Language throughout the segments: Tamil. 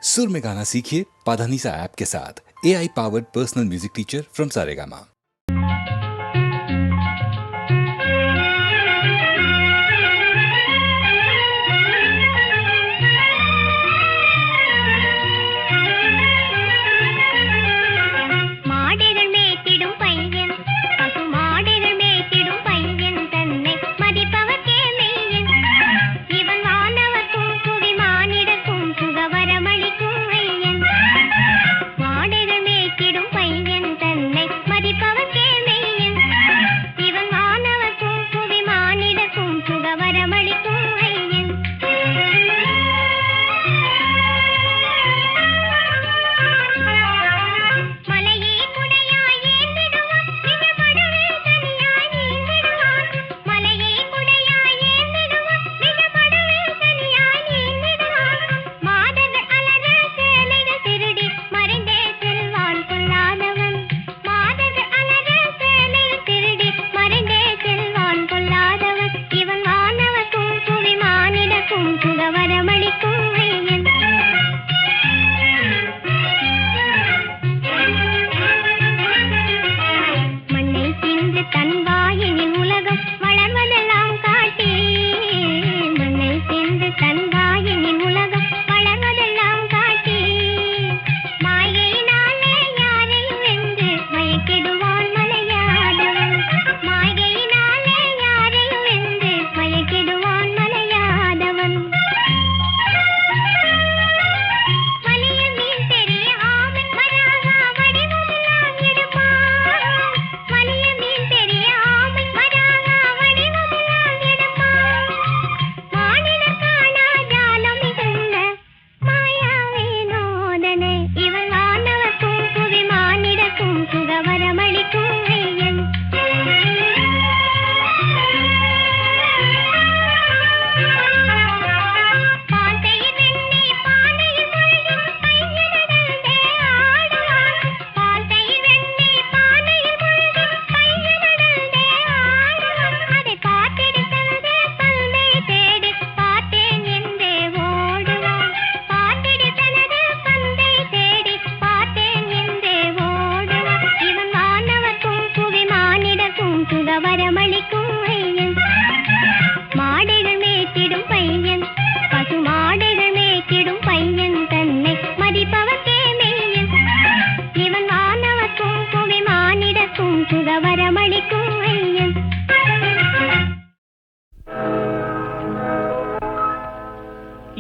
सुर में गाना सीखिए पाधानीसा ऐप के साथ। AI powered personal music teacher from Saregama.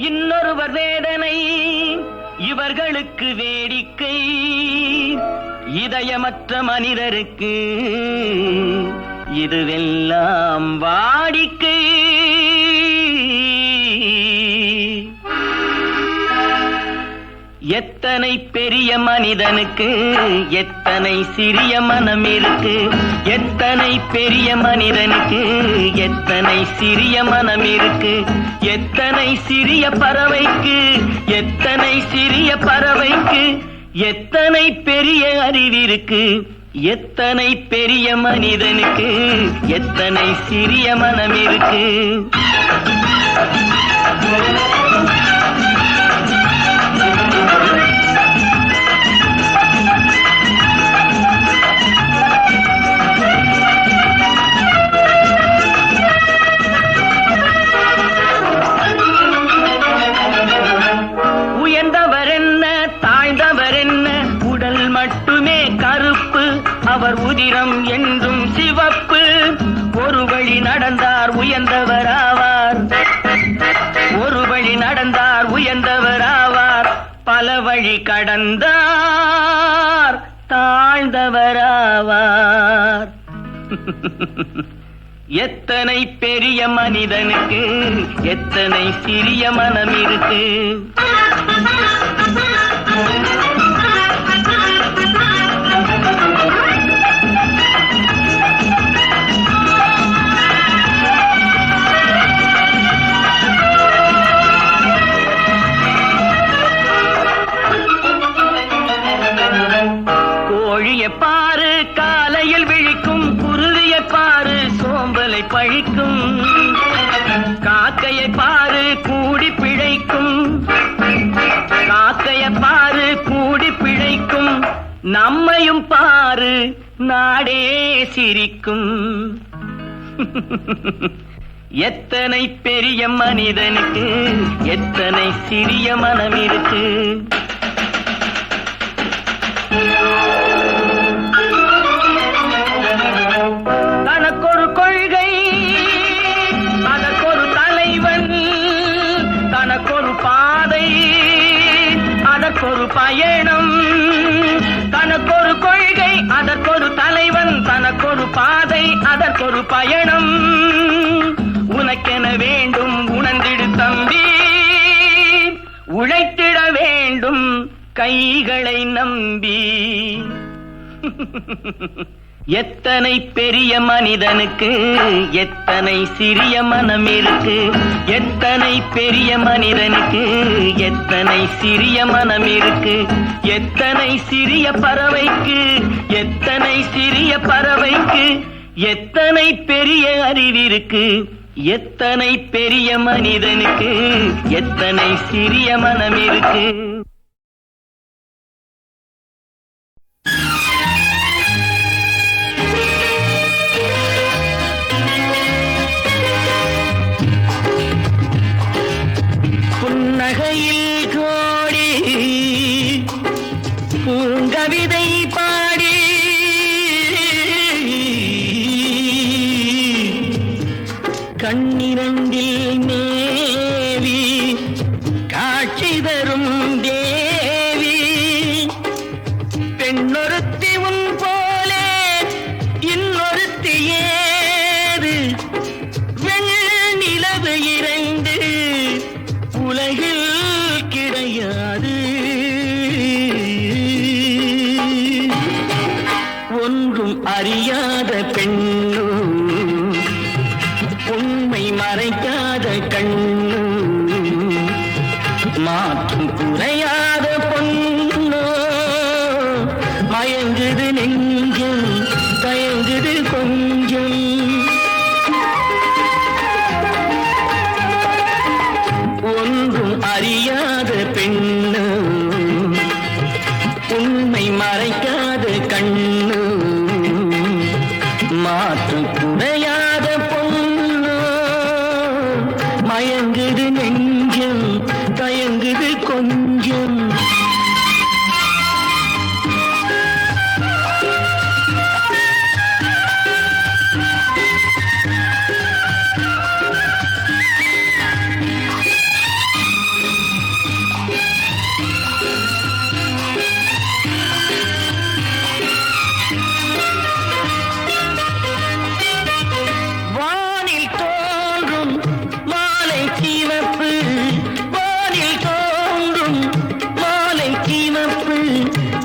இன்னொருவர் வேதனை இவர்களுக்கு வேடிக்கை, இதயமற்ற மனிதருக்கு இதுவெல்லாம் வாடிக்கை. எத்தனை பெரிய மனிதனுக்கு எத்தனை சிறிய மனம் இருக்கு, எத்தனை பெரிய மனிதனுக்கு எத்தனை சிறிய மனம் இருக்கு, எத்தனை சிறிய பறவைக்கு எத்தனை சிறிய பறவைக்கு எத்தனை பெரிய அறிவிருக்கு, எத்தனை பெரிய மனிதனுக்கு எத்தனை சிறிய மனம் இருக்கு. உயர்ந்தவர் என்ன தாழ்ந்தவர் என்ன, உடல் மட்டுமே கருப்பு, அவர் உதிரம் என்றும் சிவப்பு. ஒரு வழி நடந்தார் உயர்ந்தவர் ஆவார், ஒரு வழி நடந்தார் உயர்ந்தவர் ஆவார், பல வழி கடந்தார் தாழ்ந்தவர் ஆவார். எத்தனை பெரிய மனிதனுக்கு எத்தனை சிறிய மனம் இருக்கு. கோழியை பாரு காலையில் விழிக்கும், குருவியை பாரு சோம்பலை பழிக்கும், காக்கையை பாரு கூடி பிழைக்கும், பிள்ளைய பாரு கூடி பிழைக்கும், நம்மையும் பாரு நாடே சிரிக்கும். எத்தனை பெரிய மனிதனுக்கு எத்தனை சிறிய மனம் இருக்கு. தனக்கொரு கொள்கை, அதற்கொரு தலைவன், தனக்கொரு பாதை, அதற்கொரு பயணம். தனக்கொரு கொள்கை, அதற்கொரு தலைவன், தனக்கொரு பாதை, அதற்கொரு பயணம். உனக்கென வேண்டும் உணர்ந்திடு தம்பி, உழைத்திட வேண்டும் கைகளை நம்பி. எத்தனை பெரிய மனிதனுக்கு எத்தனை சிறிய மனம் இருக்கு. எத்தனை பெரிய மனிதனுக்கு எத்தனை சிறிய மனம் இருக்கு. எத்தனை சிறிய பறவைக்கு எத்தனை சிறிய பறவைக்கு எத்தனை பெரிய அறிவிருக்கு. எத்தனை பெரிய மனிதனுக்கு எத்தனை சிறிய மனம் இருக்கு. புன்னகையில் கோடி பூங்கவிதை பாடி கண்ணிரண்டில் மேவி காட்சி தரும் தேவி. பெண்ணொருத்தி உன் போலே இன்னொருத்தி ஏது. வெண்ணிலவு இரண்டு உலகில் கிடையாது. ஒன்றும் அறியாத பெண்ணு, உண்மை மறைக்காத கண்ணு, மாற்றும் குறையாத பொண்ணு. மயங்குது நெஞ்சம் தயங்குது கொஞ்சம். ஒன்றும் அறியாத பெண்ணு, உண்மை மறைக்காத கண்ணு, மாற்றும் குறையாத பொண்ணு. மயங்குது நெஞ்சம் தயங்குது கொஞ்சம். வானில் தோன்றும் மாலை சிவப்பு, வானில் தோன்றும் மாலை சிவப்பு.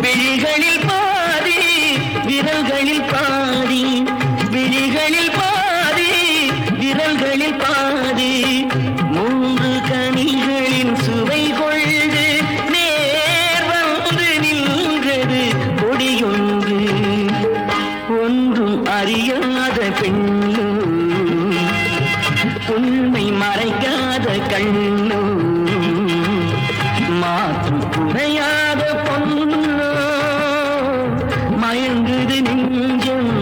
விழிகளில் பாதி விரல்களில் பாதி, விழிகளில் பாதி விரல்களில் பாதி. மூன்று கனிகளின் சுவை கொண்டு நேர் வந்து நின்றது கொடியொன்று. ஒன்றும் அறியாத பெண்ணு, உண்மை மறைக்காத கண்ணு, மாற்றும் குறையாத பொண்ணு. மயங்குது நெஞ்சம்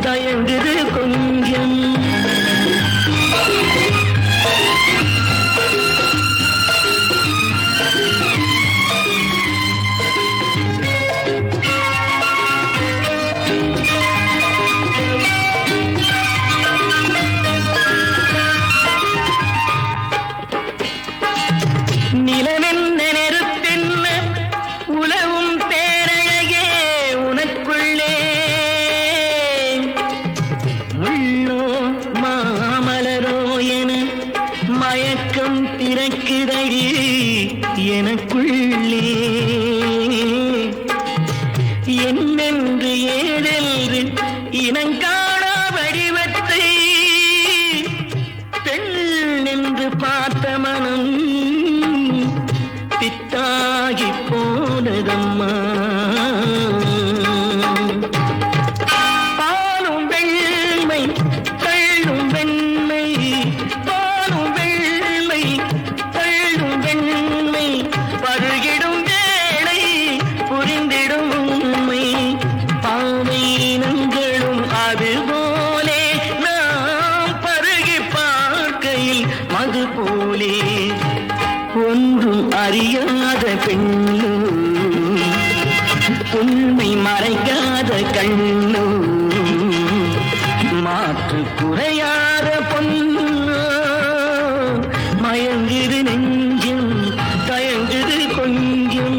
தயங்குது கொஞ்சம். நிலவென்ன நெருப்பென்ன உலவும் பேரழகே உனக்குள்ளே. முள்ளோ மாமலரோ என மயக்கம் பிறக்குதடி எனக்குள்ளே. என்னென்று ஏதென்று இனங்காணா வடிவத்தை பெண் என்று பார்த்த மனம் பித்தாகி போனதம்மா. பாலும் வெண்மை கள்ளும் வெண்மை, பாலும் வெண்மை கள்ளும் வெண்மை. பருகிடும் மறைக்காத பெண்ணு, உண்மை மறைக்காத கண்ணு, மாற்று குறையாத பொண்ணு, மயங்குது நெஞ்சும் தயங்குது கொஞ்சம்.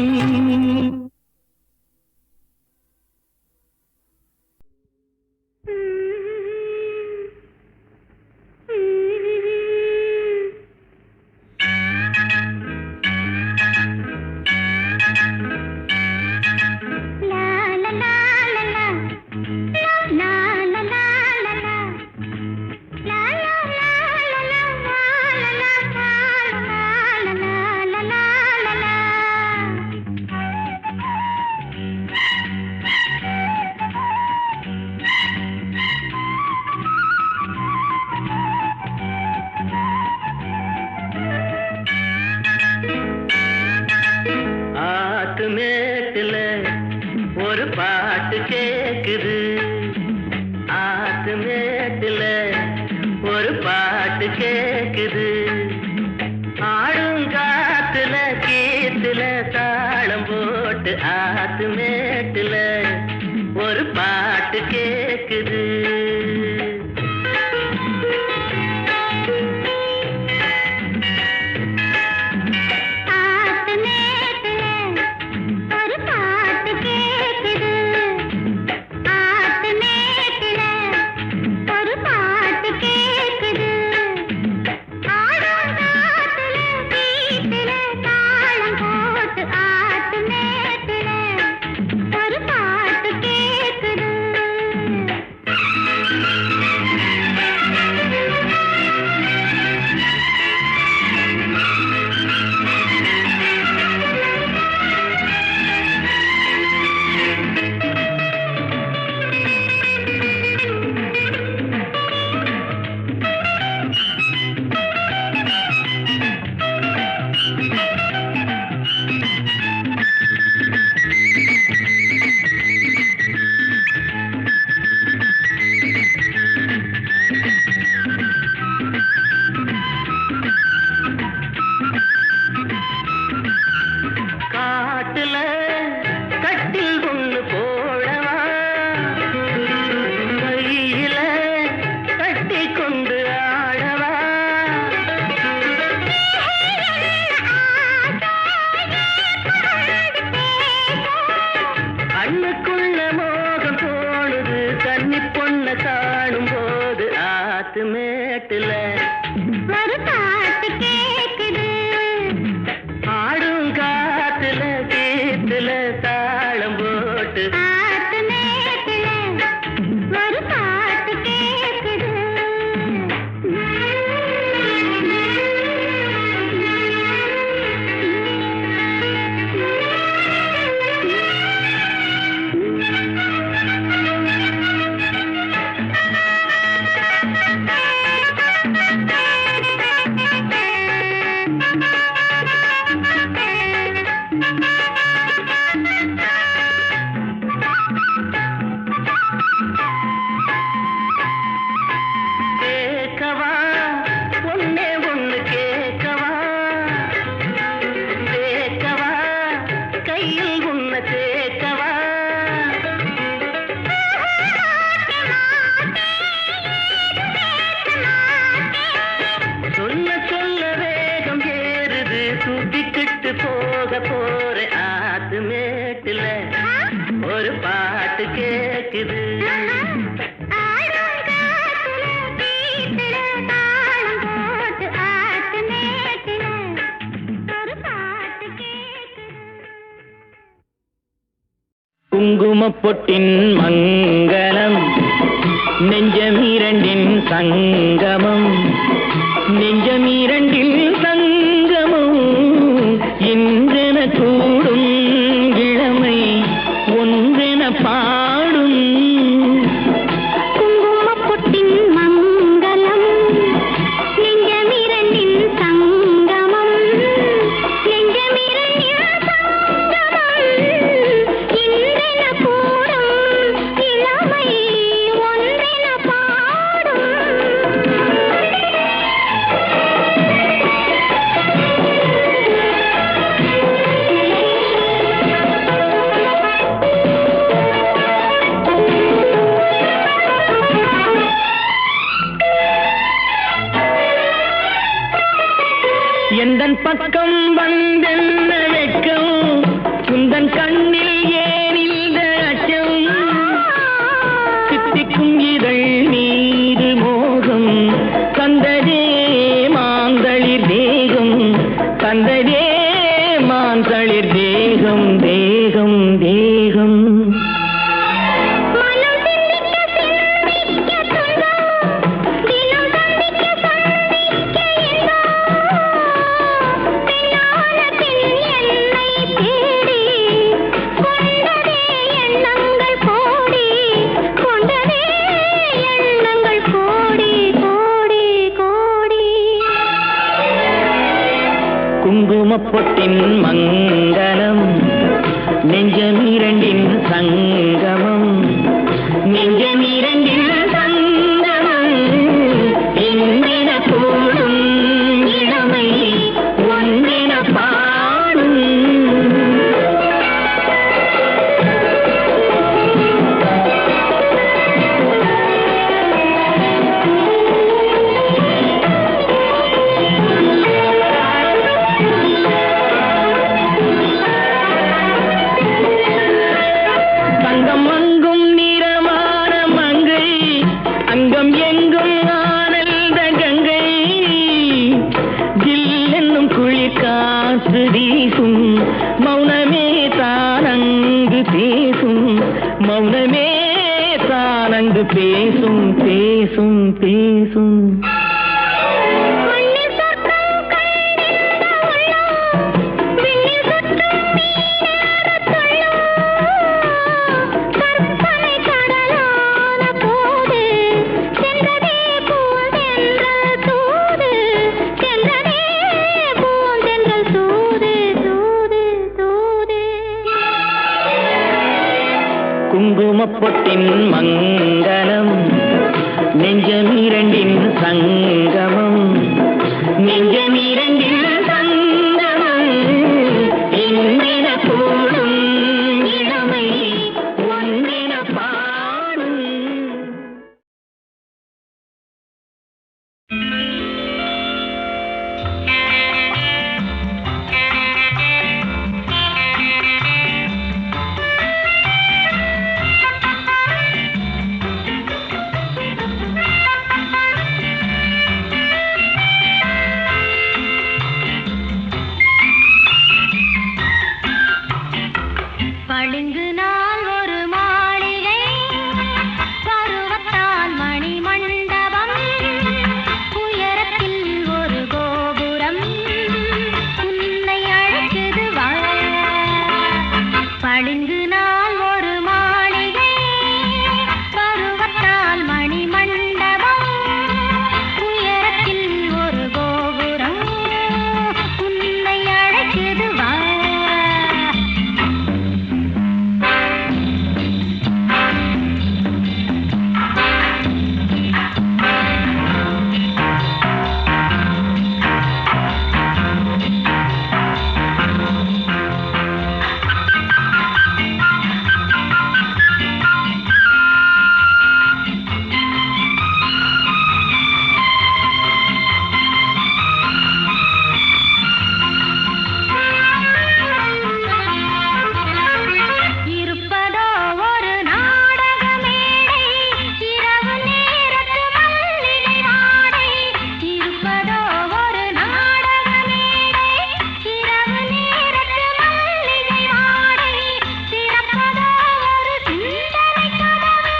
மேட்டுல ஒரு பாட்டு கேக்குது, ஆத்து மேட்டுல ஒரு பாட்டு கேக்குது, ஆடும் காத்துல கீத்துல தாளம் போட்டு ஆத்து மேட்டுல ஒரு பாட்டு கேக்குது. குங்குமப்பொட்டின் மங்களம் நெஞ்சமீரண்டின் சங்கமம், நெஞ்சமீரண்டில் சங்கமம் இன்றென கூடும் இளமை ஒன்றென பாடும். குங்குமப்பொட்டின் மங்களம் நெஞ்சமீரண்டின் சங்கமம், நெஞ்சமீரண்டில் சங்கமம் இன்றென கூடும் இளமை ஒன்றென பாடும். தேகம் தேகம் தேகம் மனம் சிந்திக்க சிந்திக்க துன்பம் தினம் சந்திக்க சந்திக்க இன்பம் பெண்ணான பின் என்னை தேடி கொண்டதே எண்ணங்கள் கோடி கொண்டதே எண்ணங்கள் கோடி கோடி கோடி குங்குமப்பொட்டின் மங்களம் நெஞ்சமிரண்டின் சங்கமம் நெஞ்சமிரண்டின் சங்கமம் எங்கென கூடும் இளமை ஒன்றென பாடும் தங்கம் அங்கும் நிறமான மங்கை அங்கம் எங்கும் ஆனந்த கங்கை ஜில் என்னும் குளிர் காற்று வீசும் மௌனமே தானங்கு பேசும் மௌனமே தானங்கு பேசும் பேசும் பேசும் மண்ணில் சொர்க்கம் கண்டிருந்த உள்ளம் விண்ணில் சுற்றும் மீனான துள்ளும் கற்பனை கடலான போது சென்றதே பூந்தென்றல் தூது சென்றதே பூந்தென்றல் தூது தூது தூது குங்குமப்பொட்டின் மங்களம் நெஞ்சமிரண்டின் சங்கமம் நெஞ்சமிரண்டின் சங்கமம் எங்கென கூடும் இளமை ஒன்றென பாடும் பளிங்கு நாள் ஒரு மாளிகை பருவத்தால் மணி மண்டபம் உயரத்தில் ஒரு கோபுரம் உன்னை அழைக்குது வா பளிங்கு நாள் ஒரு மாளிகை பருவத்தால் மணி மண்டபம் உயரத்தில் ஒரு கோபுரம் உன்னை அழைக்குது வா இருப்பதோ ஒரு நாடக மேடை இரவு நேரத்து மல்லிகை வாடை இருப்பதோ ஒரு நாடக மேடை இரவு நேரத்து மல்லிகை வாடை திறப்பதோ ஒரு சிந்தனை கதவு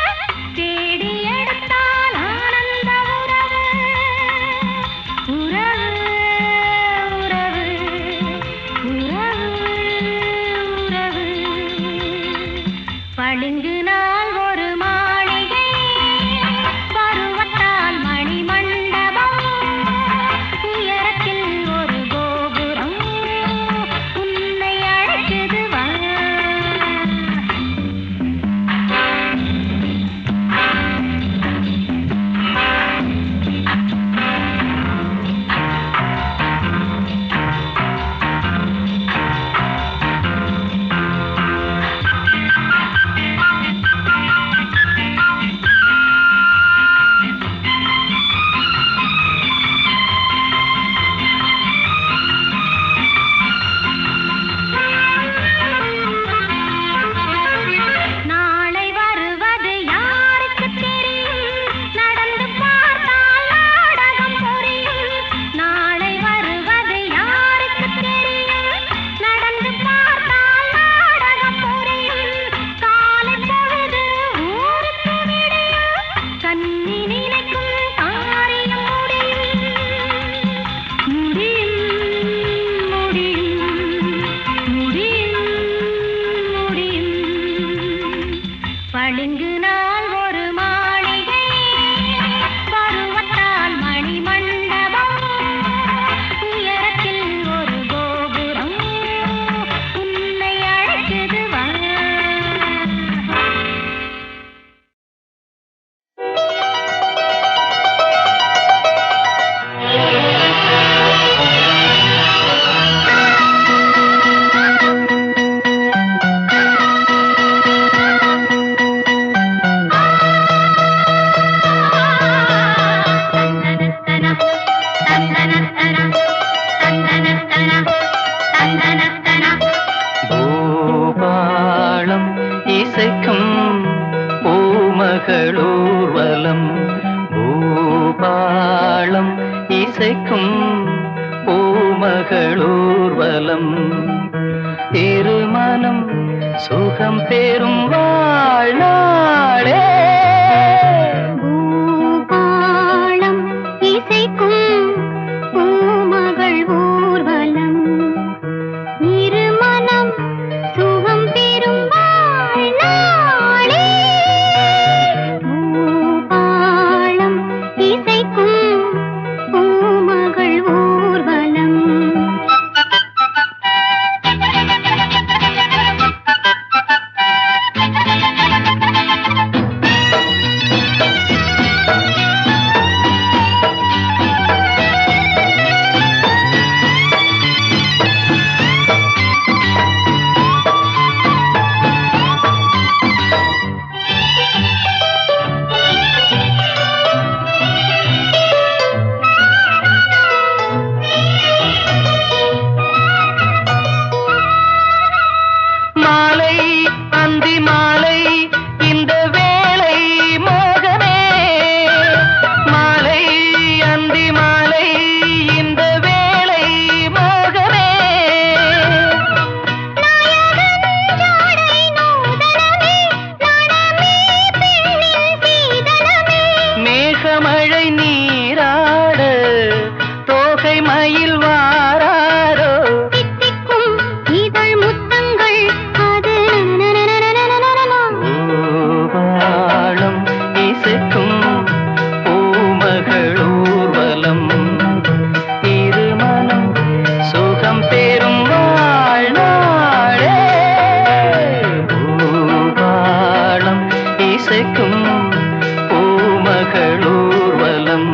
தேடி எடுத்தால் ஆனந்த உறவு உறவு உறவு உறவு உறவு பளிங்கு நாள் ஒரு மாளிகை பருவத்தால் மணி மண்டபம் உயரத்தில் ஒரு கோபுரம் உன்னை அழைக்குது வா பளிங்கு நாள் ஒரு மாளிகை பருவத்தால் மணி மண்டபம் உயரத்தில் ஒரு கோபுரம் உன்னை அழைக்குது வா. பூபாளம் இசைக்கும் பூமகளூர்வலம் பூபாளம் இசைக்கும் பூமகளூர்வலம் திருமணம் சுகம் பெறும் வாழ்நாளே பூபாளம் இசைக்கும் பூமகள் ஊர்வலம் இருமனம் சுகம் பெறும் வாழ்நாளே. பூபாளம் இசைக்கும் பூமகள் ஊர்வலம். மாலை அந்தி மாலை இந்த வேளை மோகமே மாலை அந்தி மாலை இந்த வேளை மோகமே மேகமழை நீராட தோகை மயில் வாராரோ இதழ் முத்தங்கள் அது பூபாளம் இசைக்கும் பூமகளூர்வலம் இருமனம் சுகம் பெறும் வாழ்நாளே பூபாளம் இசைக்கும் பூமகளூர்வலம்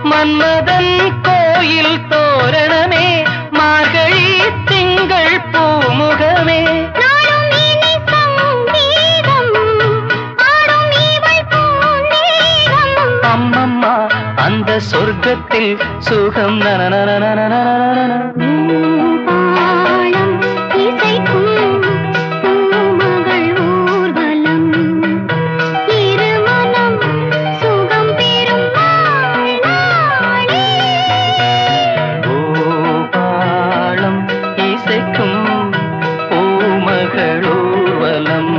மன்மதன் கோயில் தோரணமே மார்கழி திங்கள் பூமுகமே அம்மம்மா அந்த சொர்க்கத்தில் சுகம் நனநனநனநனநன பூபாளம் இசைக்கும் பூமகள் ஊர்வலம் இருமனம் சுகம் பெறும் வாழ்நாளே. பூபாளம் இசைக்கும் பூமகளூர்வலம்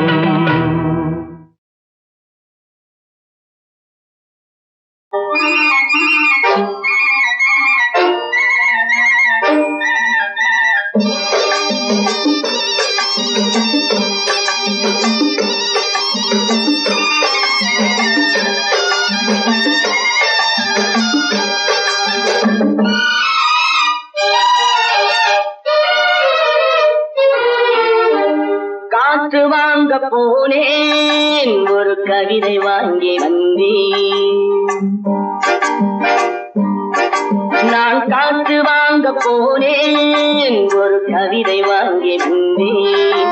காற்று வாங்க போனேன் ஒரு கவிதை வாங்கி வந்தேன் நான் காற்று வாங்க போனேன் ஒரு கவிதை வாங்கி வந்தேன்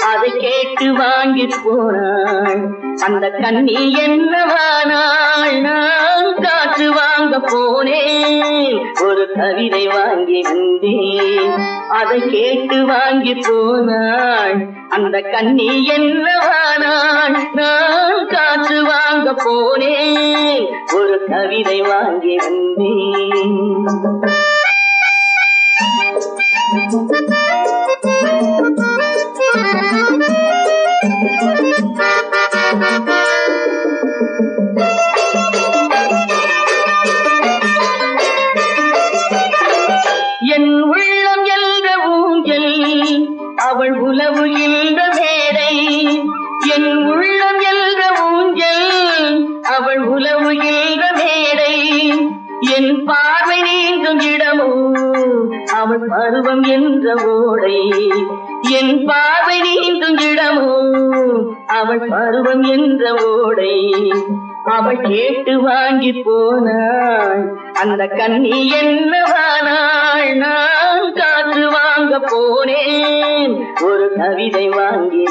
அதை கேட்டு கேட்டு வாங்கி போனாள் அந்த கண்ணி என்னவானாள் நான் காற்று வாங்க போனேன் ஒரு கவிதை வாங்கி வந்தேன் அதை கேட்டு வாங்கி போனாள் அந்த கண்ணி என்னவானாள் நான் காற்று வாங்க போனேன் ஒரு கவிதை வாங்கி வந்தேன். என் உள்ளம் என்ற ஊஞ்சல் அவள் உலவு என்ற மேடை என் உள்ளம் என்ற ஊஞ்சல் அவள் உலவு என்ற மேடை என் பார்வை நீங்கும் இடமோ அவள் பருவம் என்ற ஓடை என் பார்வை நீங்கும் இடமோ அவள் பருவம் என்ற ஓடை அவள் கேட்டு வாங்கி போனாள் அந்த கண்ணி என்னவானாள் நான் காற்று வாங்க போனேன் ஒரு கவிதை வாங்கி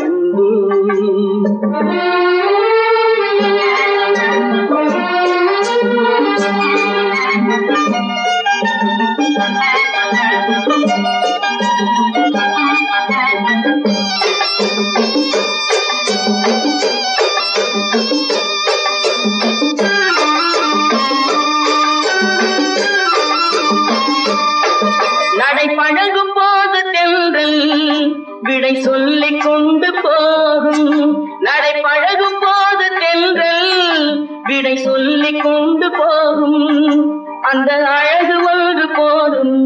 நடை பழகும் போது தென்றல் விடை சொல்லிக் கொண்டு போகும் நடை பழகும் போது தென்றல் விடை சொல்லிக் கொண்டு போகும் அந்த அழகு ஒன்று போதும்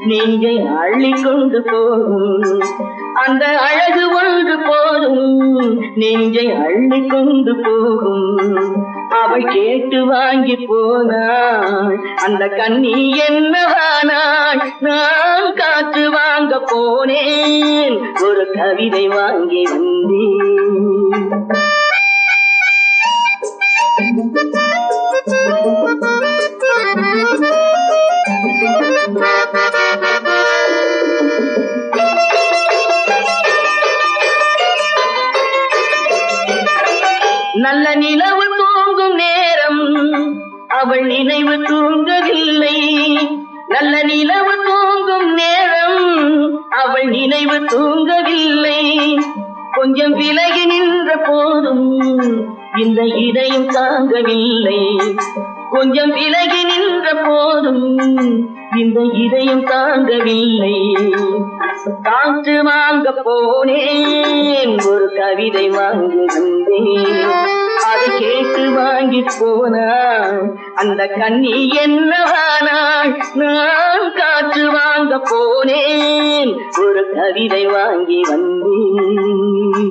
நெஞ்சை அள்ளிக் கொண்டு போகும் அந்த அழகு ஒன்று போதும் நெஞ்சை அள்ளிக் கொண்டு போகும் அவள் கேட்டு வாங்கி போனாள் அந்த கண்ணி என்னவானாள் நான் காற்று வாங்க போனேன் ஒரு கவிதை வாங்கி வந்தேன். நல்ல நிலவு தூங்கும் நேரம் அவள் நினைவு தூங்கவில்லை நல்ல நிலவு தூங்கும் நேரம் அவள் நினைவு தூங்கவில்லை கொஞ்சம் விலகி நின்ற போதும் இந்த இதயம் தாங்கவில்லை கொஞ்சம் விலகி நின்ற போதும் இந்த இதயம் தாங்கவில்லை காற்று வாங்க போனேன் ஒரு கவிதை வாங்கி வந்தேன் அதை கேட்டு வாங்கி போனாள் அந்த கண்ணி என்னவானாள் நான் காற்று வாங்க போனேன் ஒரு கவிதை வாங்கி வந்தேன்.